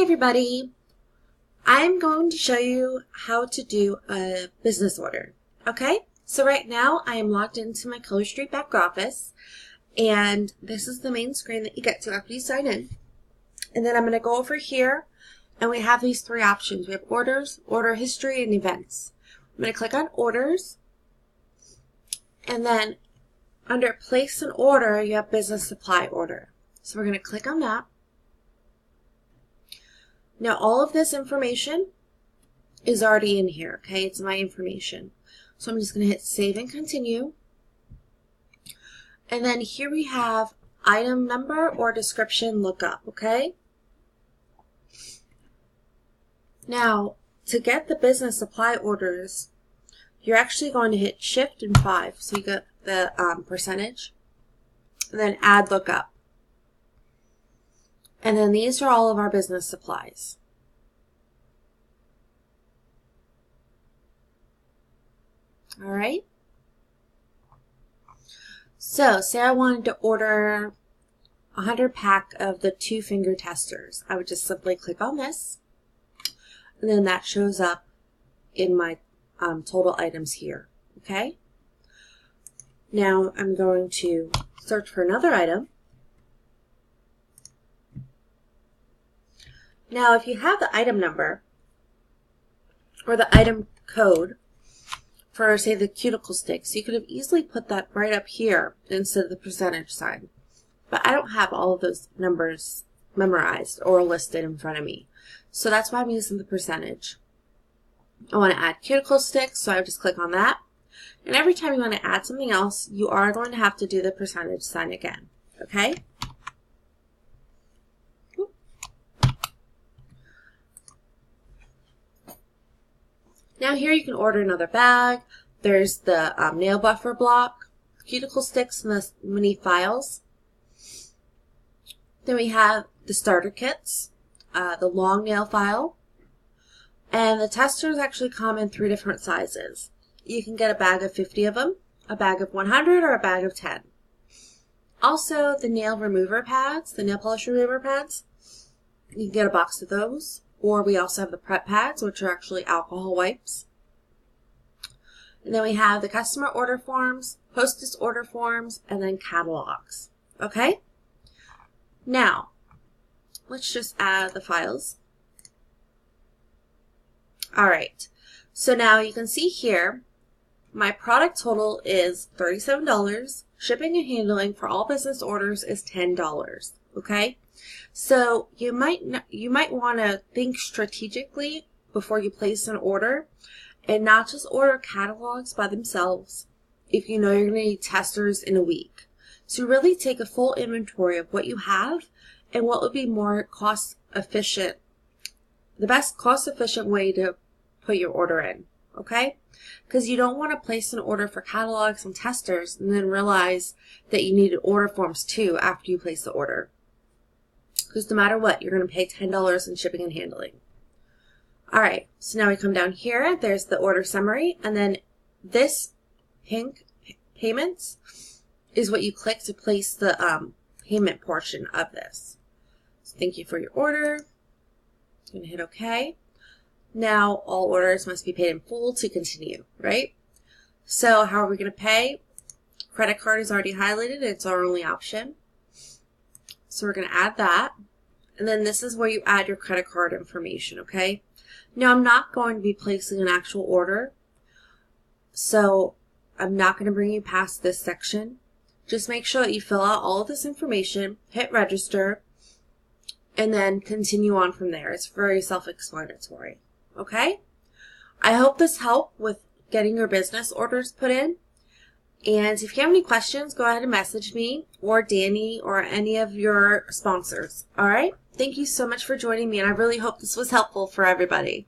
everybody. I'm going to show you how to do a business order. Okay, so right now I am logged into my Color Street back office, and this is the main screen that you get to after you sign in. And then I'm going to go over here, and we have these three options. We have orders, order history, and events. I'm going to click on orders, and then under place an order you have business supply order. So we're going to click on that. Now all of this information is already in here, okay? It's my information. So I'm just going to hit save and continue. And then here we have item number or description lookup, okay? Now to get the business supply orders, you're actually going to hit shift and 5. So you get the percentage, and then add lookup. And then these are all of our business supplies. All right. So say I wanted to order 100 pack of the 2-finger testers. I would just simply click on this, and then that shows up in my total items here. Okay. Now I'm going to search for another item. Now, if you have the item number or the item code for, say, the cuticle sticks, you could have easily put that right up here instead of the percentage sign. But I don't have all of those numbers memorized or listed in front of me. So that's why I'm using the percentage. I want to add cuticle sticks, so I would just click on that. And every time you want to add something else, you are going to have to do the percentage sign again. Okay? Now here you can order another bag. There's the nail buffer block, cuticle sticks, and the mini files. Then we have the starter kits, the long nail file, and the testers actually come in 3 different sizes. You can get a bag of 50 of them, a bag of 100, or a bag of 10. Also, the nail remover pads, the nail polish remover pads, you can get a box of those. Or we also have the prep pads, which are actually alcohol wipes. And then we have the customer order forms, hostess order forms, and then catalogs. Okay? Now, let's just add the files. Alright, so now you can see here, my product total is $37. Shipping and handling for all business orders is $10. Okay? So you might want to think strategically before you place an order and not just order catalogs by themselves if you know you're going to need testers in a week. So really take a full inventory of what you have and what would be more cost efficient, the best cost efficient way to put your order in, okay? Because you don't want to place an order for catalogs and testers and then realize that you needed order forms too after you place the order. Because no matter what, you're going to pay $10 in shipping and handling. Alright, so now we come down here. There's the order summary. And then this pink payments is what you click to place the payment portion of this. So thank you for your order. I'm going to hit OK. Now all orders must be paid in full to continue, right? So how are we going to pay? Credit card is already highlighted. It's our only option. So we're going to add that. And then this is where you add your credit card information, okay? Now I'm not going to be placing an actual order, so I'm not going to bring you past this section. Just make sure that you fill out all of this information, hit register, and then continue on from there. It's very self-explanatory, okay? I hope this helped with getting your business orders put in. And if you have any questions, go ahead and message me or Danny or any of your sponsors. All right? Thank you so much for joining me, and I really hope this was helpful for everybody.